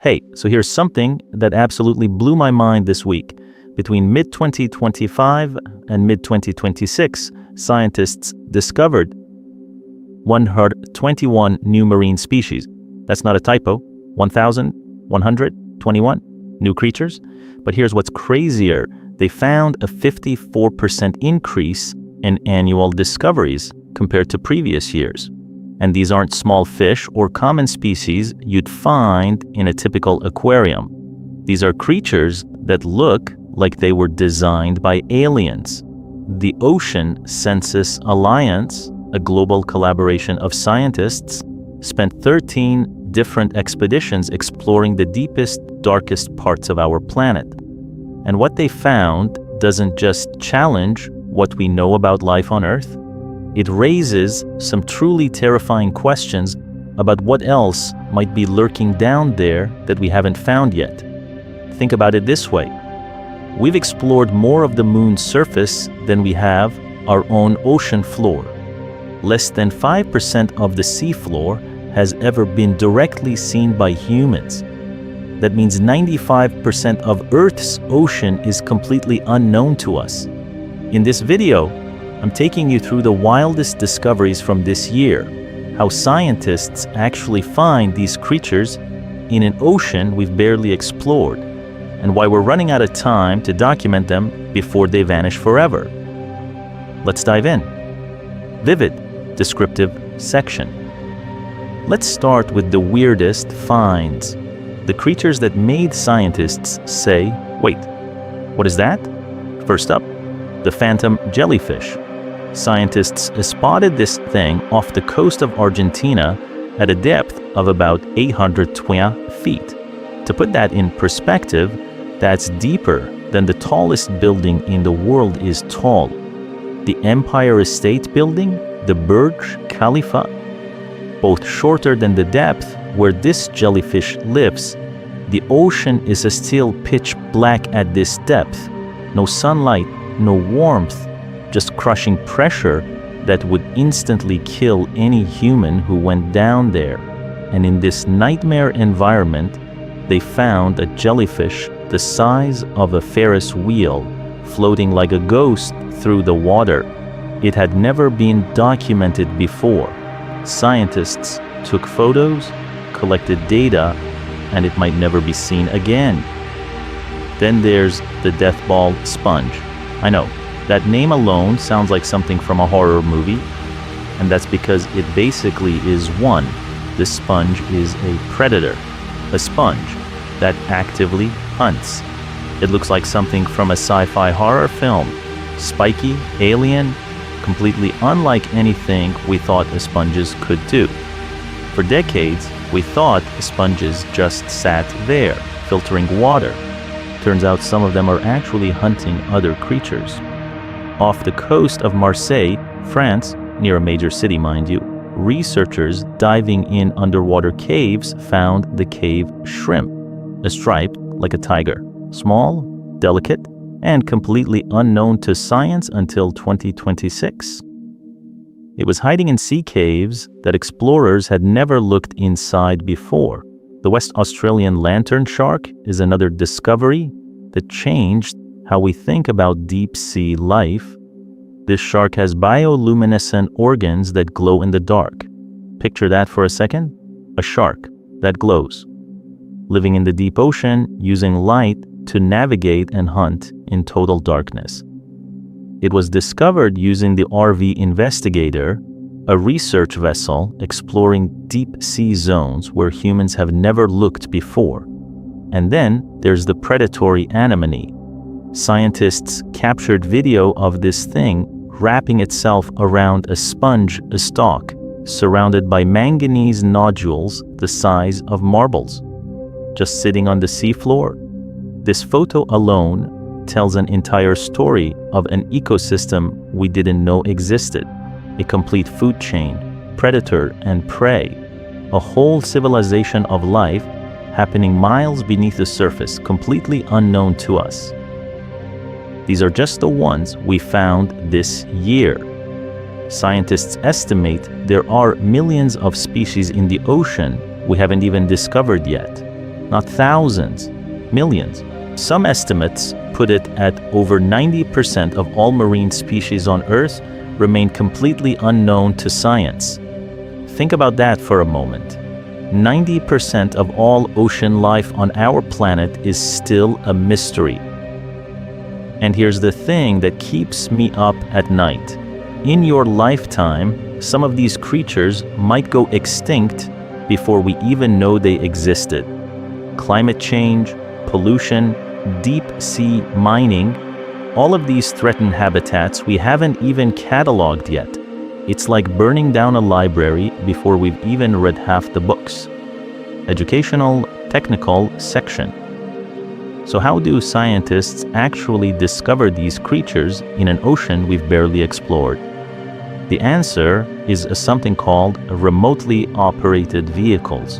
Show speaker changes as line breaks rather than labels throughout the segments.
Hey, so here's something that absolutely blew my mind this week. Between mid-2025 and mid-2026, scientists discovered 121 new marine species. That's not a typo. 1,121 new creatures. But here's what's crazier. They found a 54% increase in annual discoveries compared to previous years. And these aren't small fish or common species you'd find in a typical aquarium. These are creatures that look like they were designed by aliens. The Ocean Census Alliance, a global collaboration of scientists, spent 13 different expeditions exploring the deepest, darkest parts of our planet. And what they found doesn't just challenge what we know about life on Earth. It raises some truly terrifying questions about what else might be lurking down there that we haven't found yet. Think about it this way. We've explored more of the moon's surface than we have our own ocean floor. Less than 5% of the seafloor has ever been directly seen by humans. That means 95% of Earth's ocean is completely unknown to us. In this video, I'm taking you through the wildest discoveries from this year, how scientists actually find these creatures in an ocean we've barely explored, and why we're running out of time to document them before they vanish forever. Let's dive in. Vivid, descriptive section. Let's start with the weirdest finds. The creatures that made scientists say, wait, what is that? First up, the Phantom Jellyfish. Scientists spotted this thing off the coast of Argentina at a depth of about 820 feet. To put that in perspective, that's deeper than the tallest building in the world is tall. The Empire State Building, the Burj Khalifa, both shorter than the depth where this jellyfish lives. The ocean is still pitch black at this depth. No sunlight, no warmth, just crushing pressure that would instantly kill any human who went down there. And in this nightmare environment, they found a jellyfish the size of a Ferris wheel floating like a ghost through the water. It had never been documented before. Scientists took photos, collected data, and it might never be seen again. Then there's the death ball sponge. I know, that name alone sounds like something from a horror movie, and that's because it basically is one. This sponge is a predator, a sponge that actively hunts. It looks like something from a sci-fi horror film. Spiky, alien, completely unlike anything we thought sponges could do. For decades, we thought sponges just sat there, filtering water. Turns out some of them are actually hunting other creatures. Off the coast of Marseille, France, near a major city, mind you, researchers diving in underwater caves found the cave shrimp, a stripe like a tiger, small, delicate, and completely unknown to science until 2026. It was hiding in sea caves that explorers had never looked inside before. The West Australian Lanternshark is another discovery that changed how we think about deep sea life. This shark has bioluminescent organs that glow in the dark. Picture that for a second. A shark that glows, living in the deep ocean, using light to navigate and hunt in total darkness. It was discovered using the ROV Investigator, a research vessel exploring deep sea zones where humans have never looked before. And then there's the predatory anemone. Scientists captured video of this thing wrapping itself around a sponge stalk, surrounded by manganese nodules the size of marbles, just sitting on the seafloor. This photo alone tells an entire story of an ecosystem we didn't know existed, a complete food chain, predator and prey, a whole civilization of life happening miles beneath the surface, completely unknown to us. These are just the ones we found this year. Scientists estimate there are millions of species in the ocean we haven't even discovered yet. not thousands, millions. Some estimates put it at over 90% of all marine species on Earth remain completely unknown to science. Think about that for a moment. 90% of all ocean life on our planet is still a mystery. And here's the thing that keeps me up at night. In your lifetime, some of these creatures might go extinct before we even know they existed. Climate change, pollution, deep sea mining, all of these threaten habitats we haven't even cataloged yet. It's like burning down a library before we've even read half the books. Educational, technical section. So how do scientists actually discover these creatures in an ocean we've barely explored? The answer is something called remotely operated vehicles,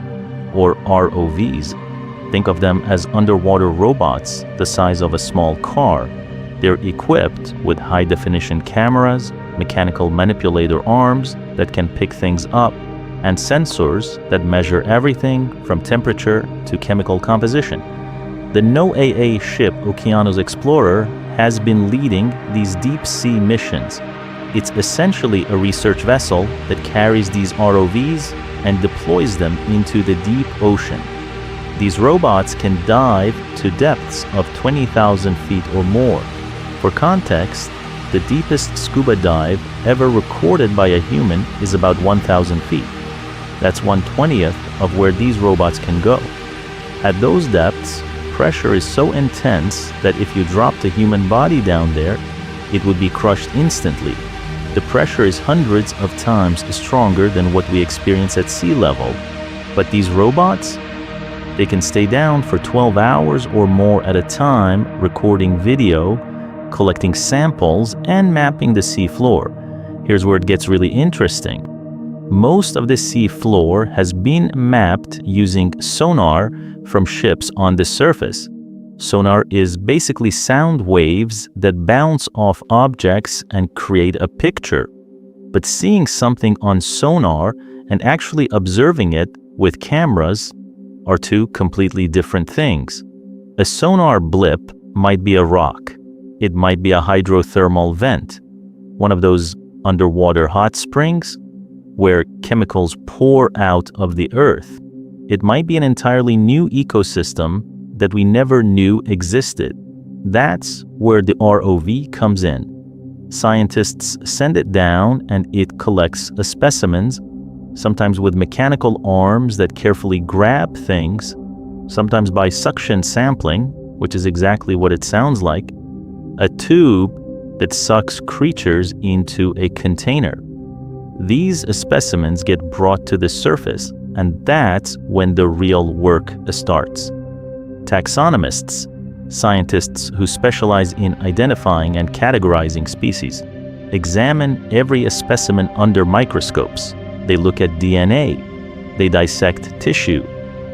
or ROVs. Think of them as underwater robots the size of a small car. They're equipped with high-definition cameras, mechanical manipulator arms that can pick things up, and sensors that measure everything from temperature to chemical composition. The NOAA ship Okeanos Explorer has been leading these deep-sea missions. It's essentially a research vessel that carries these ROVs and deploys them into the deep ocean. These robots can dive to depths of 20,000 feet or more. For context, the deepest scuba dive ever recorded by a human is about 1,000 feet. That's 1/20th of where these robots can go. At those depths, pressure is so intense that if you dropped a human body down there, it would be crushed instantly. The pressure is hundreds of times stronger than what we experience at sea level. But these robots, they can stay down for 12 hours or more at a time, recording video, collecting samples, and mapping the sea floor. Here's where it gets really interesting. Most of the sea floor has been mapped using sonar from ships on the surface. Sonar is basically sound waves that bounce off objects and create a picture. But seeing something on sonar and actually observing it with cameras are two completely different things. A sonar blip might be a rock. It might be a hydrothermal vent, one of those underwater hot springs where chemicals pour out of the earth. It might be an entirely new ecosystem that we never knew existed. That's where the ROV comes in. Scientists send it down and it collects specimens, sometimes with mechanical arms that carefully grab things, sometimes by suction sampling, which is exactly what it sounds like, a tube that sucks creatures into a container. These specimens get brought to the surface, and that's when the real work starts. Taxonomists, scientists who specialize in identifying and categorizing species, examine every specimen under microscopes. They look at DNA, they dissect tissue,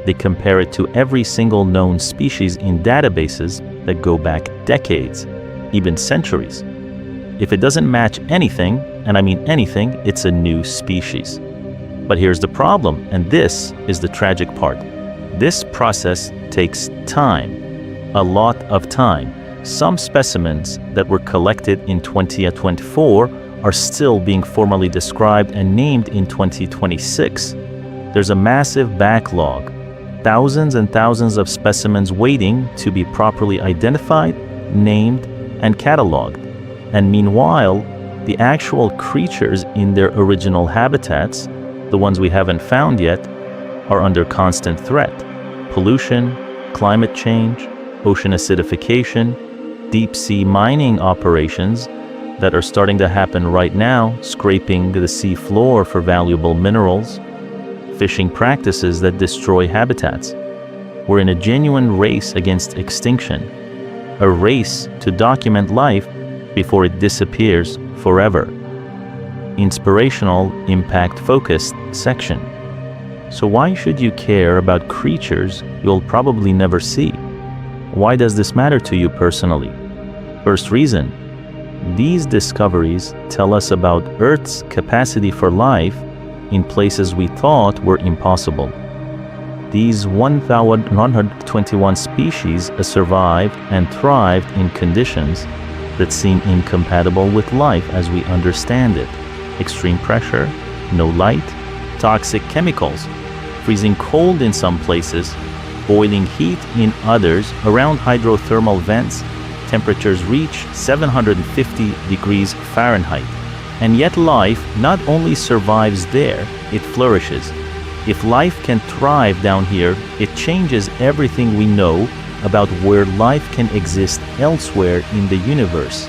they compare it to every single known species in databases that go back decades, even centuries. If it doesn't match anything, and I mean anything, it's a new species. But here's the problem, and this is the tragic part. This process takes time, a lot of time. Some specimens that were collected in 2024 are still being formally described and named in 2026. There's a massive backlog, thousands and thousands of specimens waiting to be properly identified, named, and cataloged. And meanwhile, the actual creatures in their original habitats, the ones we haven't found yet, are under constant threat. Pollution, climate change, ocean acidification, deep sea mining operations that are starting to happen right now, scraping the sea floor for valuable minerals, fishing practices that destroy habitats. We're in a genuine race against extinction, a race to document life before it disappears forever. Inspirational, impact-focused section. So why should you care about creatures you'll probably never see? Why does this matter to you personally? First reason, these discoveries tell us about Earth's capacity for life in places we thought were impossible. These 1,121 species survived and thrived in conditions that seem incompatible with life as we understand it. Extreme pressure, no light, toxic chemicals, freezing cold in some places, boiling heat in others. Around hydrothermal vents, temperatures reach 750 degrees Fahrenheit. And yet life not only survives there, it flourishes. If life can thrive down here, it changes everything we know about where life can exist elsewhere in the universe.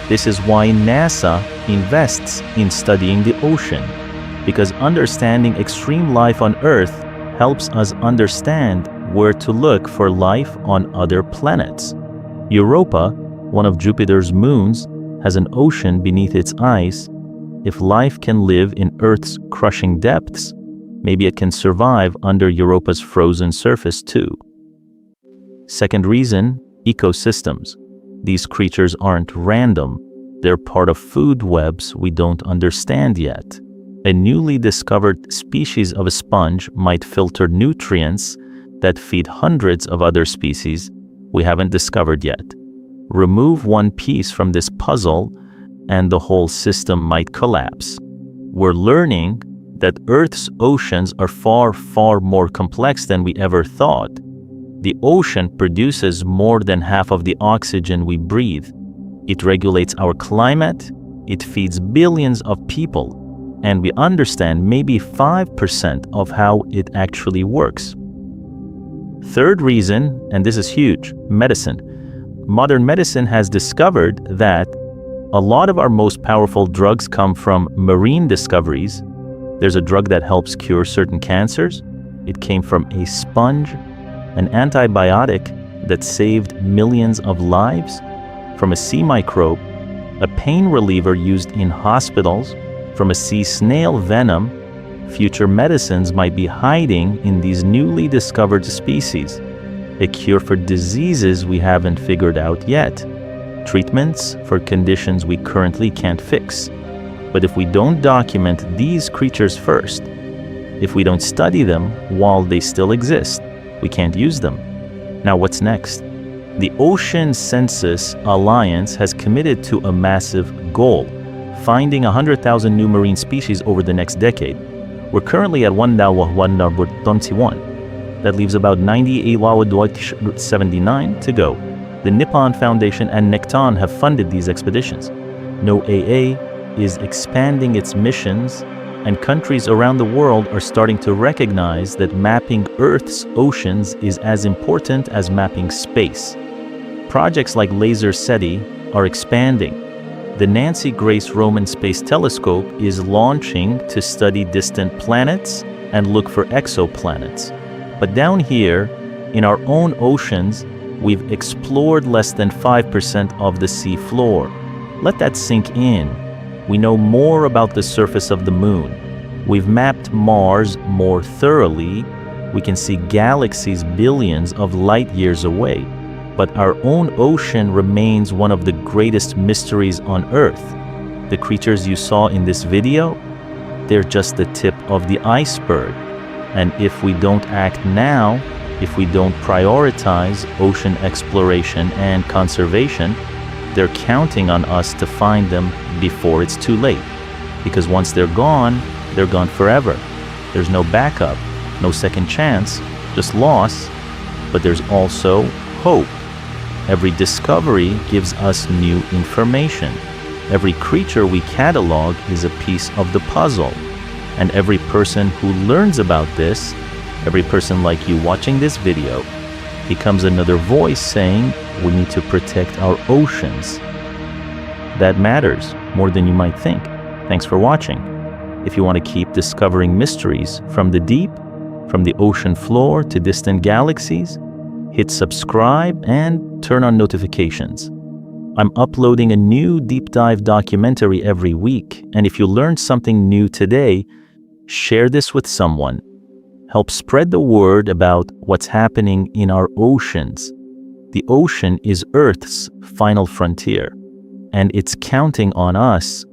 This is why NASA invests in studying the ocean, because understanding extreme life on Earth helps us understand where to look for life on other planets. Europa, one of Jupiter's moons, has an ocean beneath its ice. If life can live in Earth's crushing depths, maybe it can survive under Europa's frozen surface too. Second reason, ecosystems. These creatures aren't random. They're part of food webs we don't understand yet. A newly discovered species of a sponge might filter nutrients that feed hundreds of other species we haven't discovered yet. Remove one piece from this puzzle and the whole system might collapse. We're learning that Earth's oceans are far, far more complex than we ever thought. The ocean produces more than half of the oxygen we breathe. It regulates our climate, it feeds billions of people, and we understand maybe 5% of how it actually works. Third reason, and this is huge, medicine. Modern medicine has discovered that a lot of our most powerful drugs come from marine discoveries. There's a drug that helps cure certain cancers. It came from a sponge, an antibiotic that saved millions of lives, from a sea microbe, a pain reliever used in hospitals, from a sea snail venom. Future medicines might be hiding in these newly discovered species. A cure for diseases we haven't figured out yet. Treatments for conditions we currently can't fix. But if we don't document these creatures first, if we don't study them while they still exist, we can't use them. Now what's next? The Ocean Census Alliance has committed to a massive goal, finding 100,000 new marine species over the next decade. We're currently at 1,121. That leaves about 98,79 to go. The Nippon Foundation and Nekton have funded these expeditions. NOAA is expanding its missions, and countries around the world are starting to recognize that mapping Earth's oceans is as important as mapping space. Projects like Laser SETI are expanding. The Nancy Grace Roman Space Telescope is launching to study distant planets and look for exoplanets. But down here, in our own oceans, we've explored less than 5% of the sea floor. Let that sink in. We know more about the surface of the moon. We've mapped Mars more thoroughly. We can see galaxies billions of light years away. But our own ocean remains one of the greatest mysteries on Earth. The creatures you saw in this video, they're just the tip of the iceberg. And if we don't act now, if we don't prioritize ocean exploration and conservation, they're counting on us to find them before it's too late. Because once they're gone forever. There's no backup, no second chance, just loss. But there's also hope. Every discovery gives us new information. Every creature we catalog is a piece of the puzzle. And every person who learns about this, every person like you watching this video, becomes another voice saying we need to protect our oceans. That matters more than you might think. Thanks for watching. If you want to keep discovering mysteries from the deep, from the ocean floor to distant galaxies, hit subscribe and turn on notifications. I'm uploading a new deep dive documentary every week, and if you learned something new today, share this with someone. Help spread the word about what's happening in our oceans. The ocean is Earth's final frontier, and it's counting on us